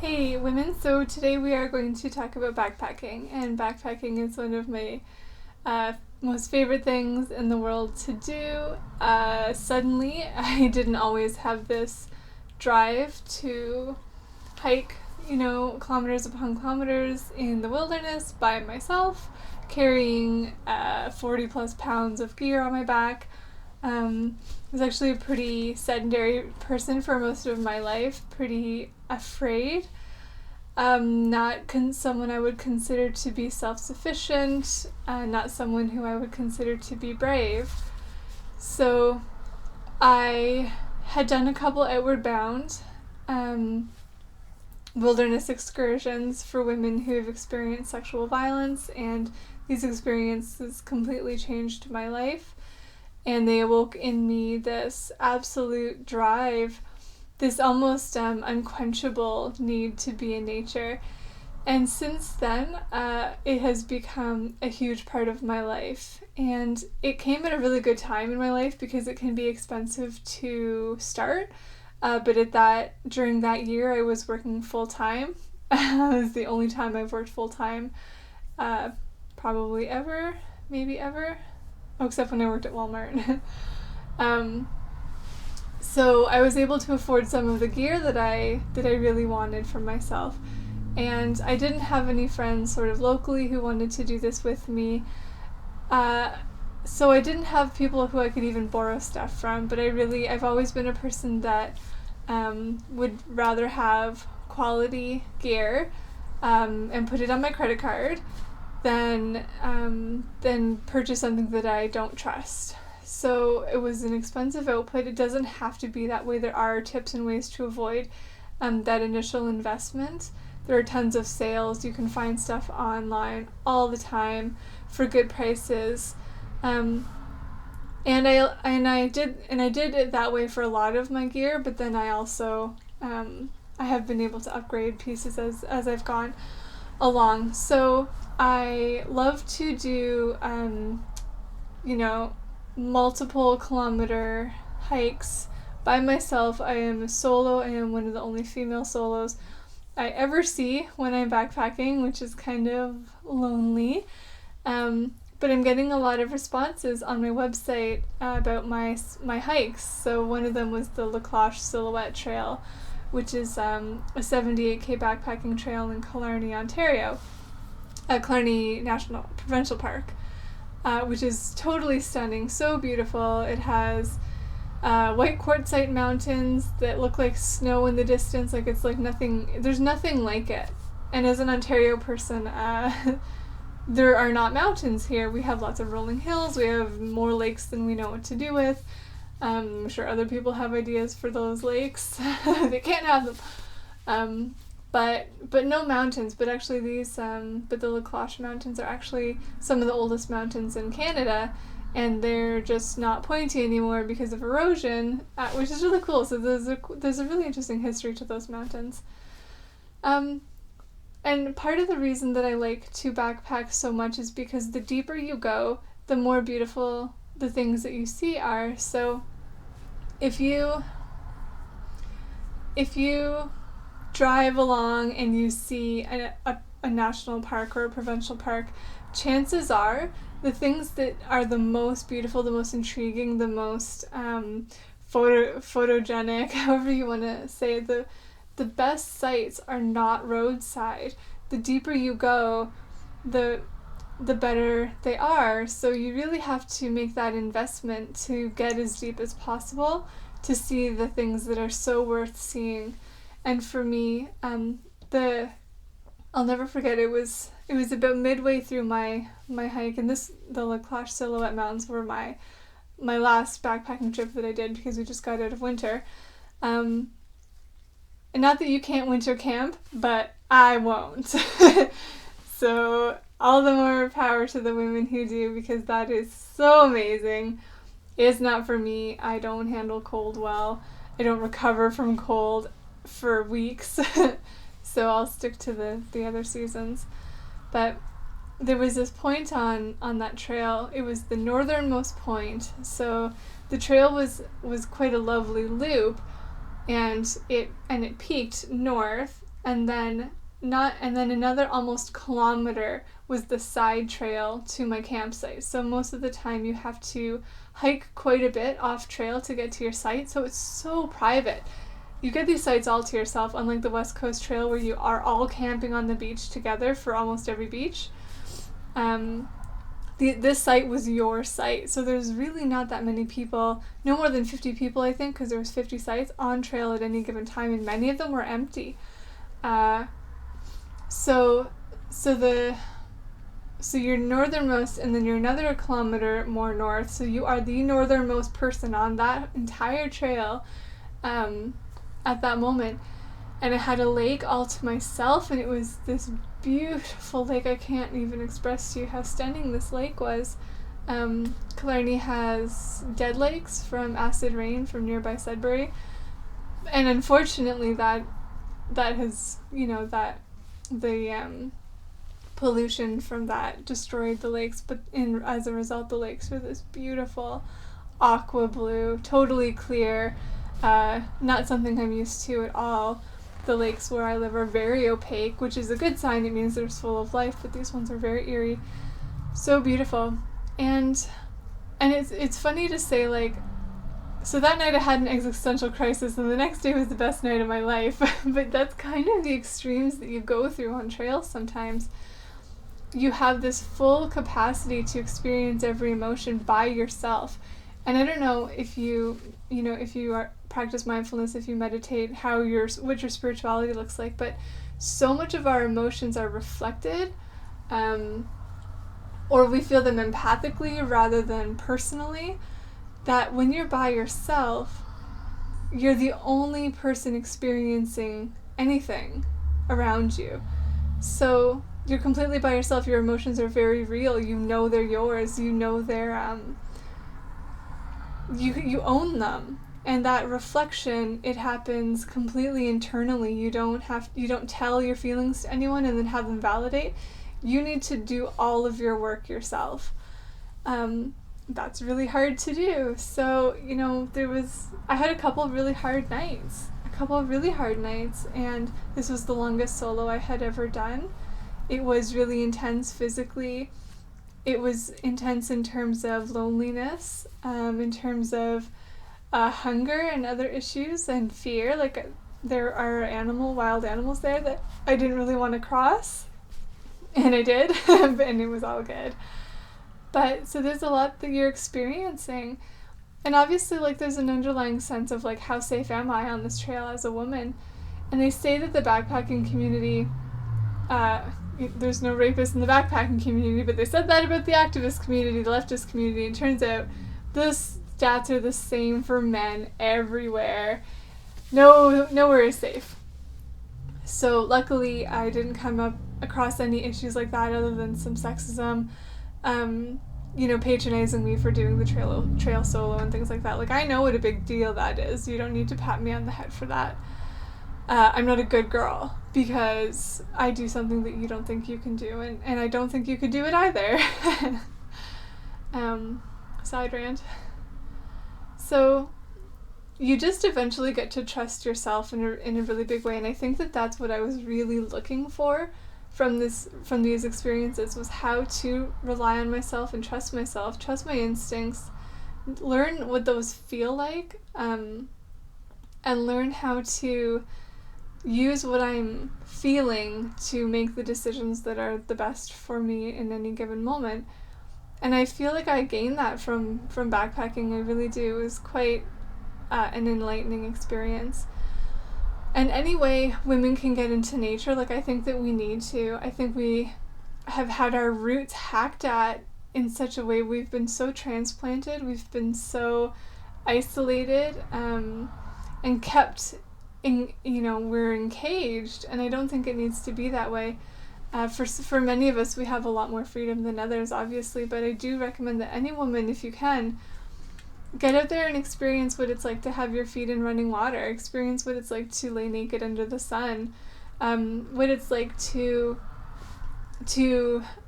Hey women, so today we are going to talk about backpacking, and backpacking is one of my most favorite things in the world to do. Suddenly, I didn't always have this drive to hike, kilometers upon kilometers in the wilderness by myself, carrying 40 plus pounds of gear on my back. I was actually a pretty sedentary person for most of my life, pretty afraid. Not someone I would consider to be self-sufficient, not someone who I would consider to be brave. So I had done a couple outward bound wilderness excursions for women who have experienced sexual violence, and these experiences completely changed my life. And they awoke in me this absolute drive, this almost unquenchable need to be in nature. And since then, it has become a huge part of my life. And it came at a really good time in my life because it can be expensive to start. But during that year, I was working full time. It was the only time I've worked full time, probably ever, maybe ever. Oh, except when I worked at Walmart. So I was able to afford some of the gear that I really wanted for myself. And I didn't have any friends sort of locally who wanted to do this with me. So I didn't have people who I could even borrow stuff from, but I've always been a person that would rather have quality gear and put it on my credit card than purchase something that I don't trust. So it was an expensive output. It doesn't have to be that way. There are tips and ways to avoid that initial investment. There are tons of sales. You can find stuff online all the time for good prices. And I did it that way for a lot of my gear, but then I also I have been able to upgrade pieces as I've gone along. So I love to do multiple kilometer hikes by myself. I am a solo. I am one of the only female solos I ever see when I'm backpacking, which is kind of lonely. But I'm getting a lot of responses on my website about my hikes. So one of them was the La Cloche Silhouette Trail, which is a 78k backpacking trail in Killarney, Ontario, at Killarney Provincial Park, which is totally stunning, so beautiful. It has white quartzite mountains that look like snow in the distance, like it's like nothing, there's nothing like it. And as an Ontario person, there are not mountains here. We have lots of rolling hills, we have more lakes than we know what to do with. I'm sure other people have ideas for those lakes. They can't have them. But no mountains, but actually but the La Cloche Mountains are actually some of the oldest mountains in Canada, and they're just not pointy anymore because of erosion, which is really cool. So there's a really interesting history to those mountains. And part of the reason that I like to backpack so much is because the deeper you go, the more beautiful the things that you see are. So if you drive along and you see a national park or a provincial park, chances are the things that are the most beautiful, the most intriguing, the most photogenic, however you want to say it, the best sites are not roadside. The deeper you go, the better they are. So you really have to make that investment to get as deep as possible to see the things that are so worth seeing. And for me, I'll never forget, it was about midway through my hike, and the La Cloche Silhouette Mountains were my last backpacking trip that I did because we just got out of winter. And not that you can't winter camp, but I won't. So all the more power to the women who do, because that is so amazing. It's not for me. I don't handle cold well. I don't recover from cold for weeks. So I'll stick to the other seasons. But there was this point on that trail. It was the northernmost point. So the trail was quite a lovely loop, and it peaked north, and then another almost kilometer was the side trail to my campsite. So most of the time you have to hike quite a bit off trail to get to your site, so it's so private. You get these sites all to yourself, unlike the West Coast Trail where you are all camping on the beach together for almost every beach. This site was your site, so there's really not that many people, no more than 50 people I think, because there was 50 sites on trail at any given time, and many of them were empty. So you're northernmost, and then you're another kilometer more north, so you are the northernmost person on that entire trail at that moment. And I had a lake all to myself, and it was this beautiful lake. I can't even express to you how stunning this lake was. Killarney has dead lakes from acid rain from nearby Sudbury, and unfortunately that has, that the pollution from that destroyed the lakes, but as a result the lakes were this beautiful aqua blue, totally clear, not something I'm used to at all. The lakes where I live are very opaque, which is a good sign. It means they're full of life, but these ones are very eerie. So beautiful. And it's funny to say, like, so that night I had an existential crisis, and the next day was the best night of my life. But that's kind of the extremes that you go through on trails sometimes. You have this full capacity to experience every emotion by yourself. And I don't know if you practice mindfulness, if you meditate, what your spirituality looks like, but so much of our emotions are reflected, or we feel them empathically rather than personally, that when you're by yourself, you're the only person experiencing anything around you. So you're completely by yourself. Your emotions are very real. You know they're yours. You know they're you own them. And that reflection, it happens completely internally. You don't tell your feelings to anyone and then have them validate. You need to do all of your work yourself. That's really hard to do. So, I had a couple of really hard nights, and this was the longest solo I had ever done. It was really intense physically. It was intense in terms of loneliness, in terms of hunger and other issues and fear. Like, there are wild animals there that I didn't really want to cross, and I did, and it was all good. But so there's a lot that you're experiencing, and obviously, like, there's an underlying sense of, like, how safe am I on this trail as a woman? And they say that the backpacking community, there's no rapists in the backpacking community, but they said that about the activist community, the leftist community, and it turns out the stats are the same for men everywhere. Nowhere is safe. So luckily I didn't come across any issues like that, other than some sexism, patronizing me for doing the trail solo and things like that. Like, I know what a big deal that is. You don't need to pat me on the head for that. I'm not a good girl because I do something that you don't think you can do, and I don't think you could do it either. Side rant. So you just eventually get to trust yourself in a really big way, and I think that that's what I was really looking for from these experiences, was how to rely on myself and trust myself, trust my instincts, learn what those feel like, and learn how to use what I'm feeling to make the decisions that are the best for me in any given moment. And I feel like I gained that from backpacking. I really do. It was quite an enlightening experience. And any way women can get into nature, like, I think that we need to. I think we have had our roots hacked at in such a way. We've been so transplanted. We've been so isolated, and kept in, we're encaged, and I don't think it needs to be that way. For many of us, we have a lot more freedom than others, obviously, but I do recommend that any woman, if you can, get out there and experience what it's like to have your feet in running water, experience what it's like to lay naked under the sun, what it's like to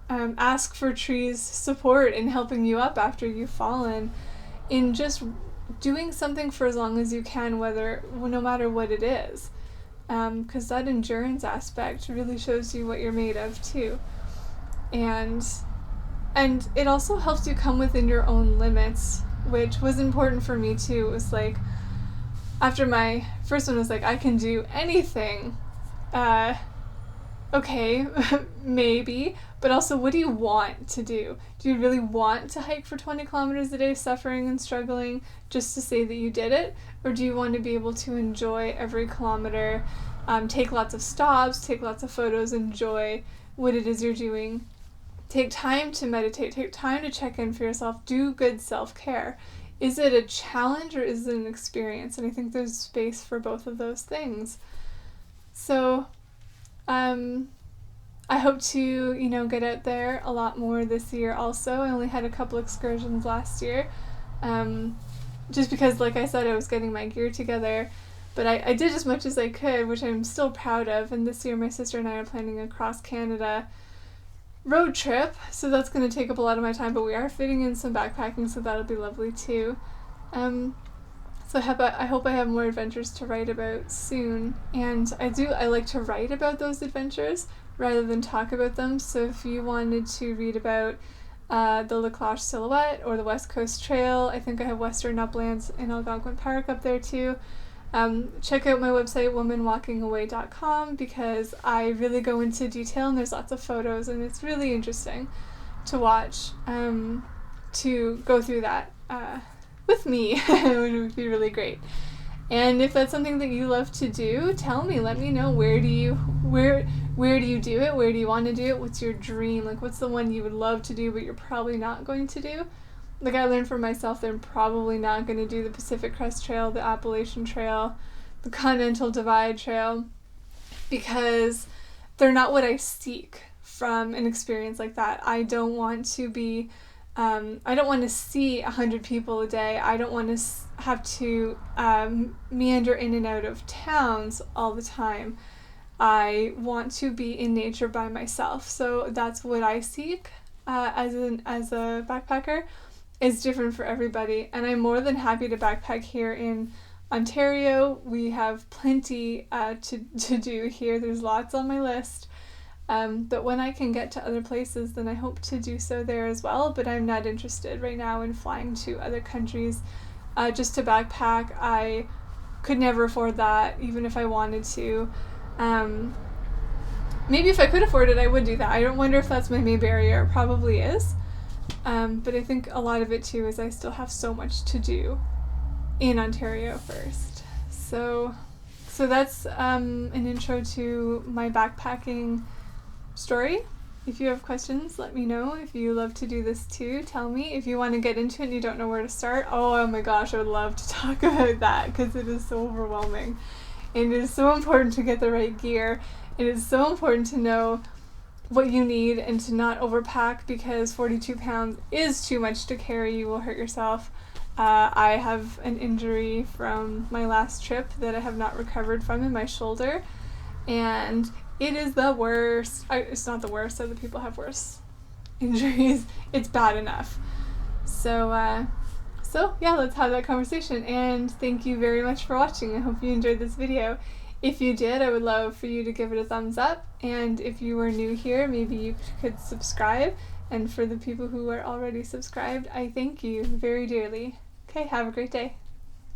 ask for trees' support in helping you up after you've fallen, in just doing something for as long as you can, no matter what it is. because that endurance aspect really shows you what you're made of too. And it also helps you come within your own limits, which was important for me too. It was like, after my first one was like, I can do anything. Okay, maybe, but also, what do you want to do? Do you really want to hike for 20 kilometers a day, suffering and struggling, just to say that you did it? Or do you want to be able to enjoy every kilometer, take lots of stops, take lots of photos, enjoy what it is you're doing, take time to meditate, take time to check in for yourself, do good self-care? Is it a challenge or is it an experience? And I think there's space for both of those things. So I hope to, get out there a lot more this year also. I only had a couple excursions last year, just because, like I said, I was getting my gear together. But I did as much as I could, which I'm still proud of. And this year my sister and I are planning a cross-Canada road trip, so that's going to take up a lot of my time, but we are fitting in some backpacking, so that'll be lovely too. So I hope I have more adventures to write about soon, and I like to write about those adventures rather than talk about them. So if you wanted to read about the La Cloche Silhouette or the West Coast Trail, I think I have Western Uplands in Algonquin Park up there too. Check out my website, womanwalkingaway.com, because I really go into detail and there's lots of photos, and it's really interesting to watch, to go through that with me, which would be really great. And if that's something that you love to do, tell me, let me know, where do you do it? Where do you want to do it? What's your dream? Like, what's the one you would love to do but you're probably not going to do? Like, I learned for myself that I'm probably not going to do the Pacific Crest Trail, the Appalachian Trail, the Continental Divide Trail, because they're not what I seek from an experience like that. I don't want to be, I don't want to see 100 people a day. I don't want to have to meander in and out of towns all the time. I want to be in nature by myself. So that's what I seek as a backpacker. Is different for everybody, and I'm more than happy to backpack here in Ontario. We have plenty to do here. There's lots on my list, but when I can get to other places, then I hope to do so there as well. But I'm not interested right now in flying to other countries just to backpack. I could never afford that, even if I wanted to. Maybe if I could afford it, I would do that. I don't wonder if that's my main barrier. It probably is. But I think a lot of it too is I still have so much to do in Ontario first. So that's an intro to my backpacking story. If you have questions, let me know. If you love to do this too, tell me. If you want to get into it and you don't know where to start, oh my gosh, I would love to talk about that, because it is so overwhelming. And it is so important to get the right gear. It is so important to know what you need and to not overpack, because 42 pounds is too much to carry. You will hurt yourself. I have an injury from my last trip that I have not recovered from in my shoulder, and it is the worst. It's not the worst. Other people have worse injuries. It's bad enough. So yeah, let's have that conversation, and thank you very much for watching. I hope you enjoyed this video. If you did, I would love for you to give it a thumbs up, and if you were new here, maybe you could subscribe, and for the people who are already subscribed, I thank you very dearly. Okay, have a great day.